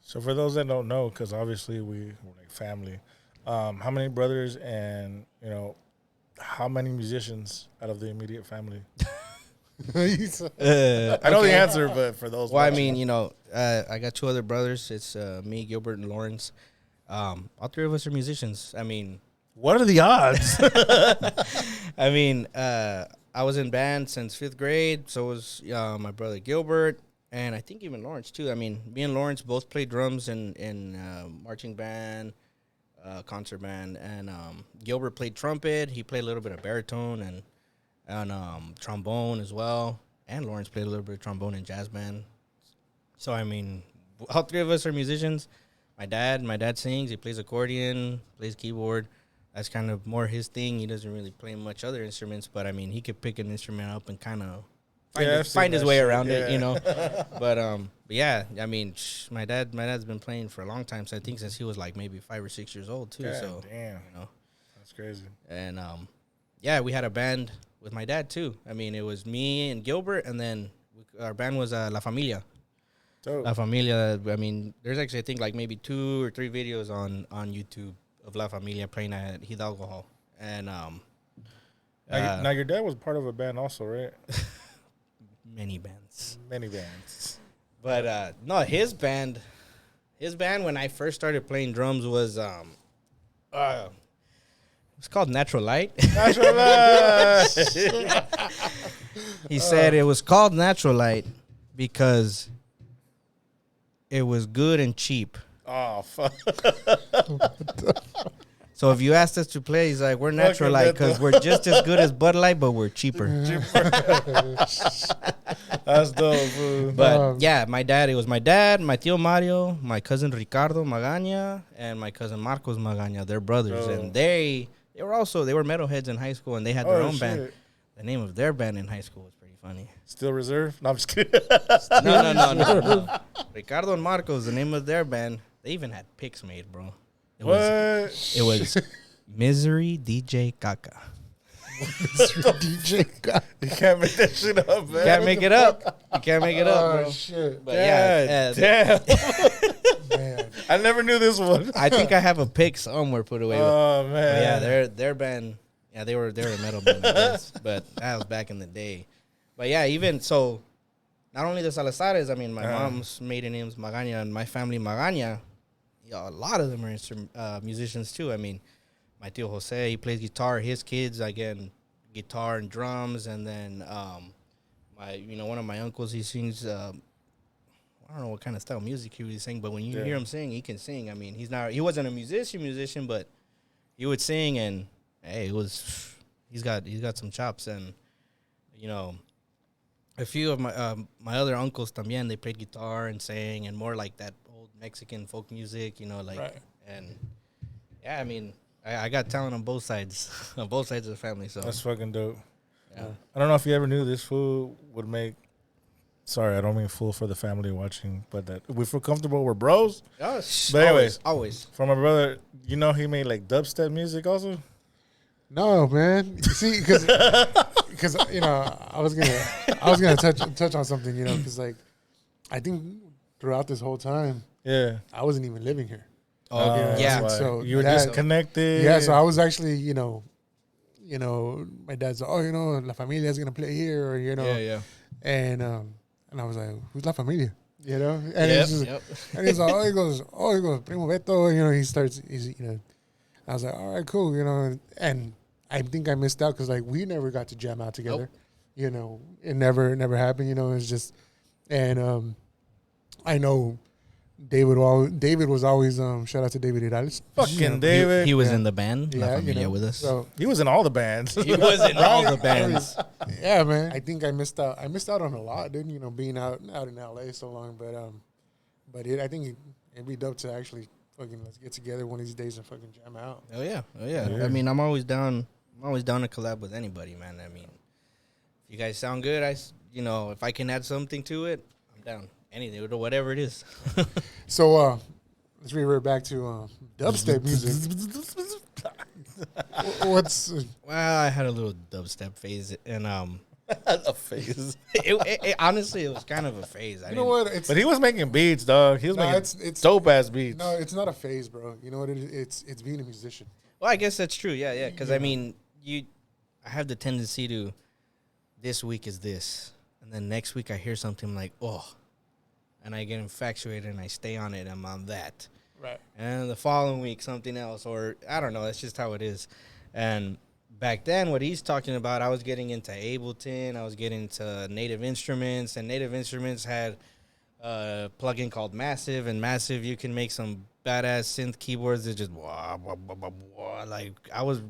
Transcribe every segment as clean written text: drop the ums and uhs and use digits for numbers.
So for those that don't know, because obviously we're like family, how many brothers and how many musicians out of the immediate family? I know the answer, but for those, Well, I watching. mean, I got two other brothers. It's me, Gilbert, and Lawrence. All three of us are musicians. I mean, what are the odds? I mean, I was in band since 5th grade. So was my brother Gilbert, and I think even Lawrence too. I mean, me and Lawrence both played drums in marching band, concert band, and Gilbert played trumpet. He played a little bit of baritone and trombone as well. And Lawrence played a little bit of trombone in jazz band. So I mean, all three of us are musicians. My dad sings. He plays accordion, plays keyboard. That's kind of more his thing. He doesn't really play much other instruments, but I mean, he could pick an instrument up and kind of find his way around it, But yeah, I mean, my dad's been playing for a long time. So I think since he was like maybe 5 or 6 years old too. God so damn, that's crazy. And yeah, we had a band with my dad too. I mean, it was me and Gilbert, and then our band was La Familia. Dope. La Familia. I mean, there's actually I think like maybe 2 or 3 videos on YouTube of La Familia playing at Hidalgo Hall. And now your dad was part of a band also, right? many bands. But No, his band when I first started playing drums was it's called Natural Light. Natural Light. He said it was called Natural Light because it was good and cheap. Oh, fuck. So if you asked us to play, he's like, we're Natural Light because we're just as good as Bud Light, but we're cheaper. That's dope, fool. But yeah, it was my dad, my tío Mario, my cousin Ricardo Magaña, and my cousin Marcos Magaña. They're brothers. Oh. And they were metalheads in high school, and they had their own band. The name of their band in high school was pretty funny. Still Reserve? No, I'm just kidding. No. Ricardo and Marcos, the name of their band, they even had pics made, bro. It was Misery DJ Caca. DJ Caca. You can't make that shit up, man. You can't make it up, bro. Oh, shit. But yeah, damn. Man. I never knew this one. I think I have a pic somewhere put away. Oh, man. But yeah, their band, yeah, they were a metal band, I guess, but that was back in the day. But yeah, even so, not only the Salazares, I mean, my mom's maiden name's Magaña, and my family Magaña, a lot of them are musicians too. I mean, my tío Jose, he plays guitar. His kids, again, guitar and drums. And then one of my uncles, he sings. I don't know what kind of style of music he would sing, but when you hear him sing, he can sing. I mean, he wasn't a musician, but he would sing, and hey, he's got some chops. And a few of my other uncles también, they played guitar and sang, and more like that old Mexican folk music, Right. And yeah, I mean, I got talent on both sides of the family. So That's fucking dope. yeah. I don't know if you ever knew this fool would make. Sorry, I don't mean fool for the family watching, but that if we feel comfortable, we're bros. Oh, But anyways, always. for my brother, he made like dubstep music also. No, man. You see, because I was gonna touch on something, because like I think throughout this whole time, Yeah. I wasn't even living here. Oh, That's why. So you were that- disconnected. Yeah, so I was actually, my dad's like, La Familia is gonna play here, or Yeah. and I was like, who's La Familia? And Yep, he's just, yep. and he's like, he goes, Primo Beto, I was like, all right, cool, and I think I missed out because like we never got to jam out together, it never happened, it's just, and I know David was always shout out to David Irales. Fucking David. He was in the band La Yeah, Familia with us. So He was in all the bands. He was in all the bands. yeah, man. I think I missed out. I missed out on a lot, dude. Being out in LA so long, but I think it'd be dope to actually fucking let's get together one of these days and fucking jam out. Oh yeah. I mean, I'm always down to collab with anybody, man. I mean, if you guys sound good, if I can add something to it, I'm down. Anything, whatever it is. So let's revert back to dubstep music. What's Well, I had a little dubstep phase, and A phase. Honestly, it was kind of a phase. You know what? It's But he was making beats, dog. He was making it's dope ass beats. no, it's not a phase, bro. You know what it is? It's being a musician. Well, I guess that's true. Yeah. Because I mean, I have the tendency to, this week is this, and then next week I hear something like, oh, and I get infatuated and I stay on it. I'm on that. Right. And the following week something else, or I don't know. That's just how it is. And back then, what he's talking about, I was getting into Ableton. I was getting into Native Instruments, and Native Instruments had a plugin called Massive, and Massive, you can make some badass synth keyboards that just wah, wah, wah, wah, wah. Like I was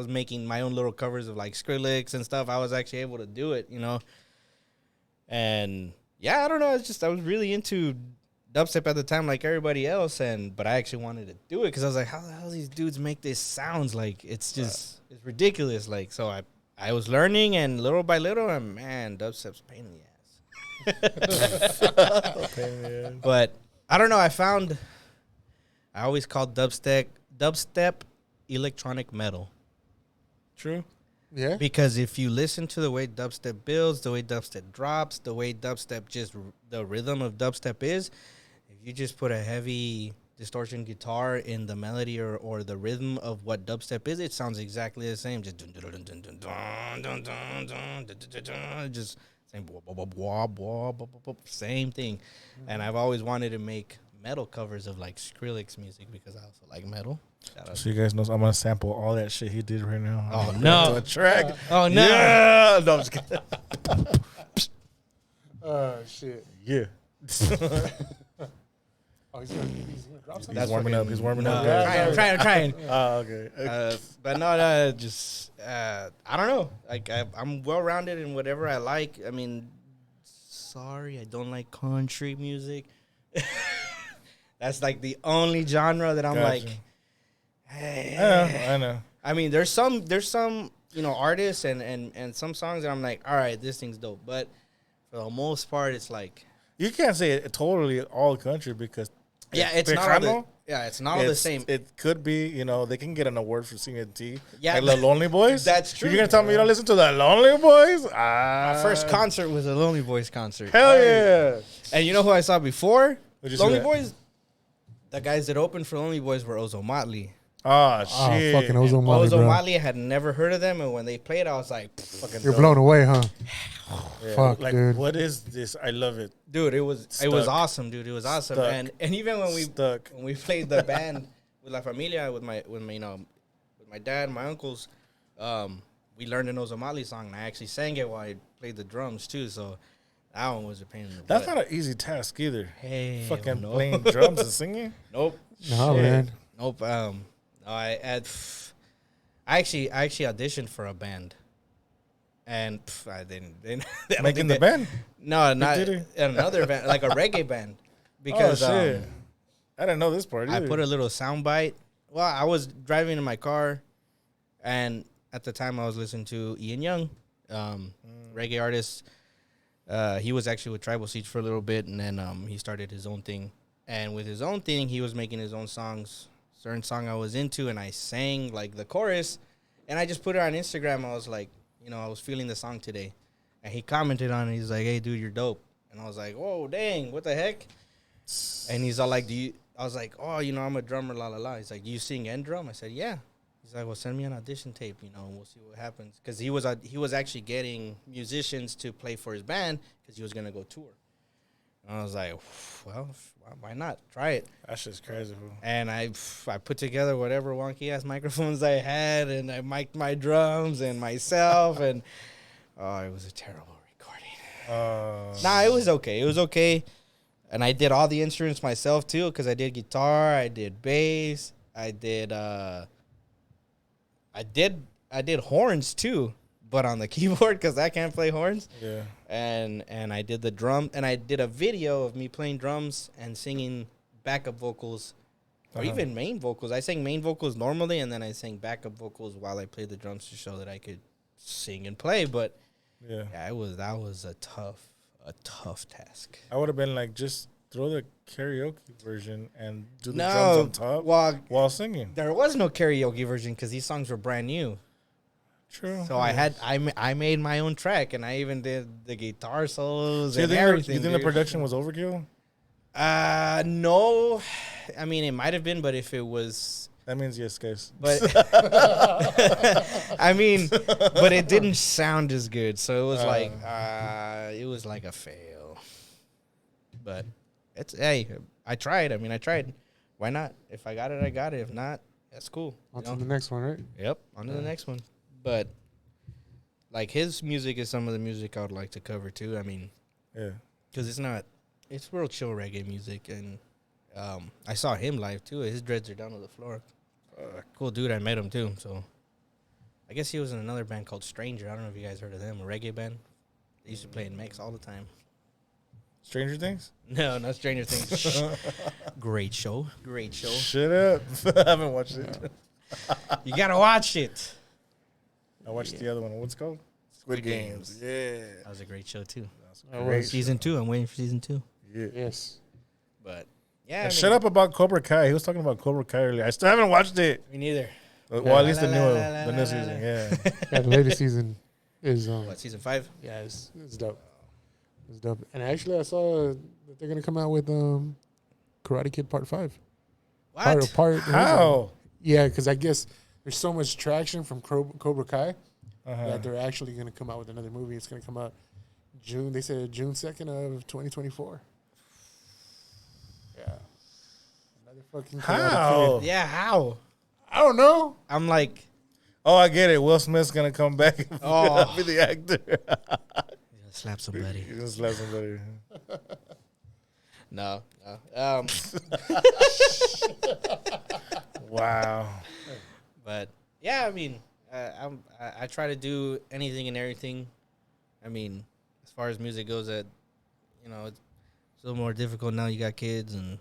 making my own little covers of like Skrillex and stuff. I was actually able to do it, you know. And yeah, I don't know. It's just I was really into dubstep at the time, like everybody else, but I actually wanted to do it because I was like, how the hell these dudes make this sounds? Like it's just it's ridiculous. Like so, I was learning, and little by little, and man, dubstep's a pain in the ass. But I don't know. I always called dubstep electronic metal. True. Yeah. Because if you listen to the way dubstep builds, the way dubstep drops, the way dubstep the rhythm of dubstep is, if you just put a heavy distortion guitar in the melody or the rhythm of what dubstep is, it sounds exactly the same. Just just same thing. And I've always wanted to make metal covers of like Skrillex music because I also like metal. So you guys know I'm gonna sample all that shit he did right now. Oh no! To a track. Oh no! Yeah. No, I'm just kidding. Shit. Yeah. Oh, he's gonna drop something. He's warming up. He's warming up. I'm trying. Oh, okay. But no, just I don't know. Like I'm well rounded in whatever I like. I mean, sorry, I don't like country music. That's like the only genre that I'm like. Hey. I know. I mean, there's some artists and some songs that I'm like, all right, this thing's dope. But for the most part, it's like You can't say it totally all country because it's not all the same. It could be, they can get an award for singing T. Yeah, like the Lonely Boys. That's true. You're gonna tell me you don't listen to the Lonely Boys? My first concert was a Lonely Boys concert. Hell yeah! And you know who I saw before Lonely see Boys? The guys that opened for Lonely Boys were Ozo Motley. Oh shit! Fucking Ozo Motley, Ozo bro. Motley, I had never heard of them, and when they played, I was like, Fucking You're dope. blown away, huh? Yeah. Fuck, like, dude. What is this? I love it. dude, it was Stuck. awesome, dude. It was awesome, Stuck. and even when Stuck. we played the band with La Familia with my dad, and my uncles, we learned an Ozo Motley song, and I actually sang it while I played the drums too. So that one was a pain in the That's butt. not an easy task either. Hey, Fucking no. playing drums and singing. Nope. No, Shit. man. Nope. No, I actually auditioned for a band, and I didn't. I don't Making think the that- band. No, not did it? another band, like a reggae band. Because Oh shit! I didn't know this part. I either. put a little sound bite. Well, I was driving in my car, and at the time I was listening to Ian Young, reggae artist. He was actually with Tribal Siege for a little bit, and then he started his own thing. And with his own thing, he was making his own songs. Certain song I was into, and I sang like the chorus, and I just put it on Instagram. I was like, I was feeling the song today, and he commented on it. He's like, "Hey, dude, you're dope," and I was like, "Whoa, dang, what the heck?" And he's all like, I was like, "Oh, I'm a drummer, la la la." He's like, "Do you sing and drum?" I said, "Yeah." He's like, "Well, send me an audition tape, and we'll see what happens." Because he was actually getting musicians to play for his band because he was gonna go tour. And I was like, "Well, why not? Try it." That shit's crazy, bro. And I put together whatever wonky ass microphones I had, and I mic'd my drums and myself, and it was a terrible recording. Nah, it was okay. It was okay. And I did all the instruments myself too, because I did guitar, I did bass, I did horns too, but on the keyboard because I can't play horns. Yeah. And I did the drum, and I did a video of me playing drums and singing backup vocals, or even main vocals. I sang main vocals normally, and then I sang backup vocals while I played the drums to show that I could sing and play. But Yeah. that was a tough task. I would have been like, just throw the karaoke version and do the drums on top Well, while singing. there was no karaoke version because these songs were brand new. True. So I made my own track, and I even did the guitar solos So and you everything. think the production was overkill? No. I mean, it might have been, but if it was, That means yes, guys. but I mean, but it didn't sound as good, so it was like a fail. But hey, I tried. I mean, I tried. Why not? If I got it, I got it. If not, that's cool. On to the next one, right? Yep, on to the next one. But like his music is some of the music I would like to cover too. I mean, Yeah. because it's real chill reggae music, and I saw him live too. His dreads are down to the floor. Cool dude. I met him too. So I guess he was in another band called Stranger. I don't know if you guys heard of them, a reggae band. They used to play in Mex all the time. Stranger Things? No, not Stranger Things. Great show. Great show. Shut up. I haven't watched it. You gotta watch it. I watched the other one. What's it called? Squid Games. Yeah. That was a great show too. Was. Season 2. I'm waiting for season 2. Yeah. Yes. But yeah, Shut up about Cobra Kai. He was talking about Cobra Kai earlier. I still haven't watched it. Me neither. Well, at least the new season. Yeah. Yeah, the latest season is What, season 5? yeah, it's dope. It's dope. And actually, I saw that they're gonna come out with Karate Kid Part 5. What? How? Yeah, because I guess there's so much traction from Cobra Kai Uh-huh. that they're actually gonna come out with another movie. It's gonna come out June. They said June 2nd of 2024. Yeah. Another fucking Karate How? Kid. Yeah, how? I don't know. I'm like, Oh, I get it. Will Smith's gonna come back and Oh. be the actor. slap somebody. He's gonna slap somebody. No. Wow. But yeah, I mean, I try to do anything and everything. I mean, as far as music goes, that it's a little more difficult now. You got kids and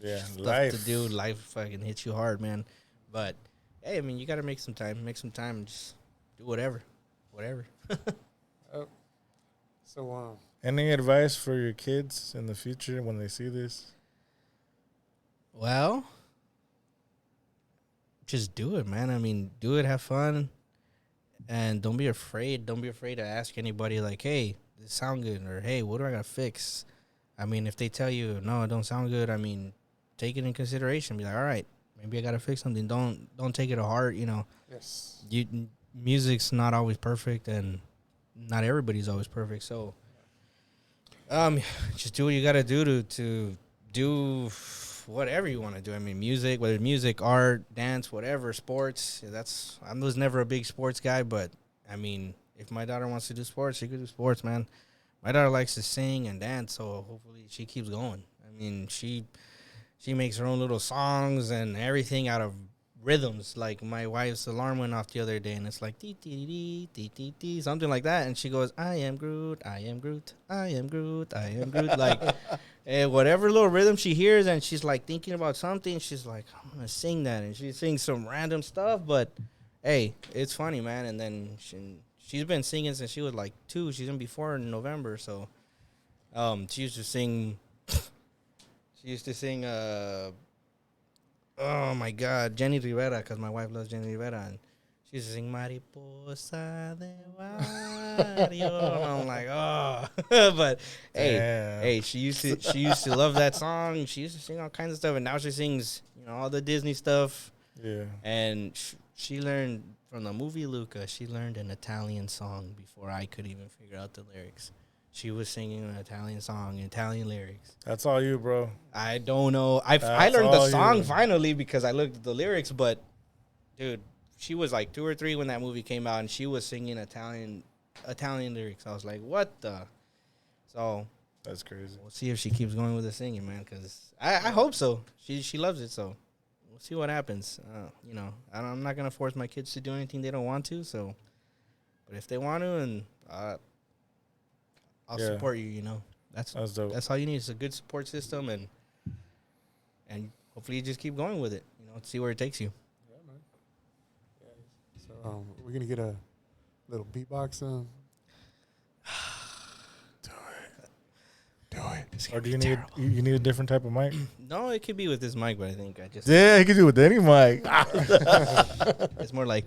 Yeah, stuff life. to do. Life fucking hits you hard, man. But hey, I mean, you got to make some time. Make some time and just do whatever. So, Any advice for your kids in the future when they see this? Well, just do it, man. I mean, do it, have fun, and don't be afraid. Don't be afraid to ask anybody, like, hey, does it sound good? Or, hey, what do I got to fix? I mean, if they tell you, no, it don't sound good, I mean, take it in consideration. Be like, all right, maybe I got to fix something. Don't take it to heart, yes. Music's not always perfect, and not everybody's always perfect. So, just do what you got to do to do whatever you want to do. I mean, music, whether music, art, dance, whatever, sports. I was never a big sports guy, but I mean, if my daughter wants to do sports, she could do sports, man. My daughter likes to sing and dance, so hopefully she keeps going. I mean, she makes her own little songs and everything out of rhythms. Like my wife's alarm went off the other day, and it's like dee dee dee dee dee dee, something like that, and she goes, "I am Groot, I am Groot, I am Groot, I am Groot." Like, whatever little rhythm she hears, and she's like thinking about something, she's like, "I'm gonna sing that," and she sings some random stuff. But hey, it's funny, man. And then she's been singing since she was like 2. She's gonna be 4 in November, so she used to sing. She used to sing. Oh my God, Jenny Rivera, because my wife loves Jenny Rivera, and she used to sing Mariposa de Barrio. And I'm like, oh, but hey, she used to love that song. She used to sing all kinds of stuff, and now she sings, all the Disney stuff. Yeah. And she learned from the movie Luca. She learned an Italian song before I could even figure out the lyrics. She was singing an Italian song, Italian lyrics. That's all you, bro. I don't know. I learned the all song you. finally because I looked at the lyrics, but dude, she was like 2 or 3 when that movie came out, and she was singing Italian lyrics. I was like, what the? So That's crazy. we'll see if she keeps going with the singing, man, because I hope so. She loves it, so we'll see what happens. I'm not going to force my kids to do anything they don't want to, so. But if they want to, and I'll support you, That's dope. That's all you need is a good support system, and hopefully you just keep going with it, see where it takes you. Yeah, man. Yeah. So we're gonna get a little beatbox. Do it. Or do you need a different type of mic? No, it could be with this mic, but I think Yeah, you can do it with any mic. it's more like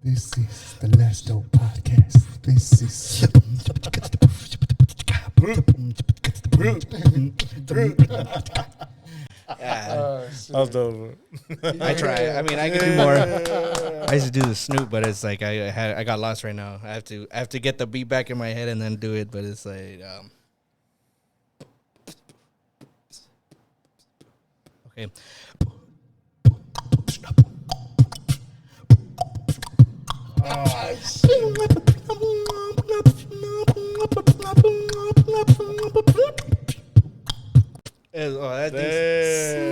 This is the Last Dope Podcast. This is. Yeah, That was dope. I try. I mean, I can do more. I used to do the Snoop, but it's like I got lost right now. I have to get the beat back in my head and then do it. But it's like okay.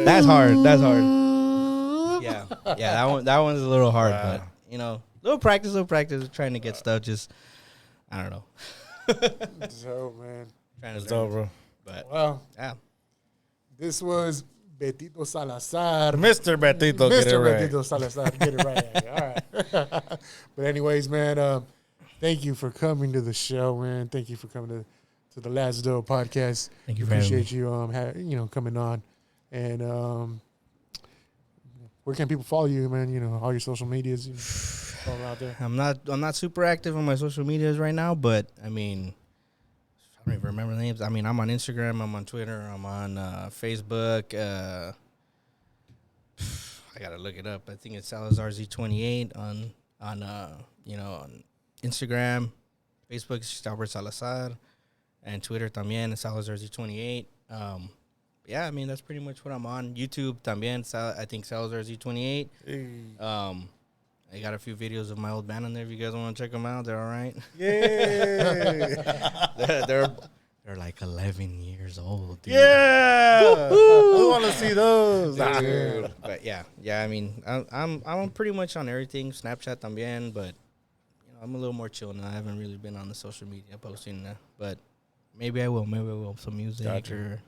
That's hard. That's hard. Yeah, that one's a little hard, Wow. but you know, little practice. Trying to get stuff. Just I don't know. So, man. Trying That's to learn, dope, bro. but Well, yeah. this was Betito Salazar. Mr. Betito, get it Mr. right. Betito Salazar. Get it right. All right. But anyways, man, thank you for coming to the show, man. Thank you for coming to the Last Dope Podcast. Thank you for having Appreciate you, coming on. And where can people follow you, man? You know, all your social medias, all out there. I'm not super active on my social medias right now, but I mean, I don't even remember the names. I mean, I'm on Instagram, I'm on Twitter, I'm on Facebook. I gotta look it up. I think it's Salazar Z28 on on Instagram, Facebook is just Albert Salazar, and Twitter también is Salazar Z28. Yeah, I mean that's pretty much what I'm on. YouTube también, I think Salazar Z28. I got a few videos of my old band on there. If you guys want to check them out, they're all right. Yeah. they're like 11 years old. Dude. Yeah. I want to see those. Dude. But yeah. I mean, I'm pretty much on everything. Snapchat también, but I'm a little more chill now. I haven't really been on the social media posting, but maybe I will. Maybe I will some music or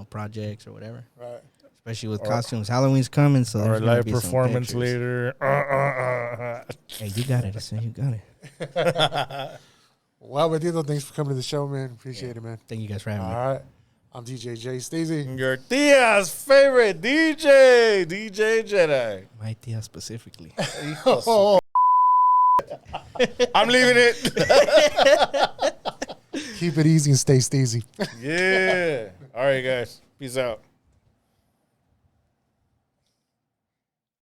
projects or whatever. Right. Especially with costumes. Halloween's coming, so Or a there's gonna live be some performance pictures. later. Hey, you got it. I said you got it. Well, Betito, thanks for coming to the show, man. Appreciate it, man. Thank you guys for having me. All right. I'm DJ J. Stacey. Your tia's favorite DJ Jedi. My tia specifically. Oh, I'm leaving it. keep it easy and stay Stacey. Yeah. All right, guys. Peace out.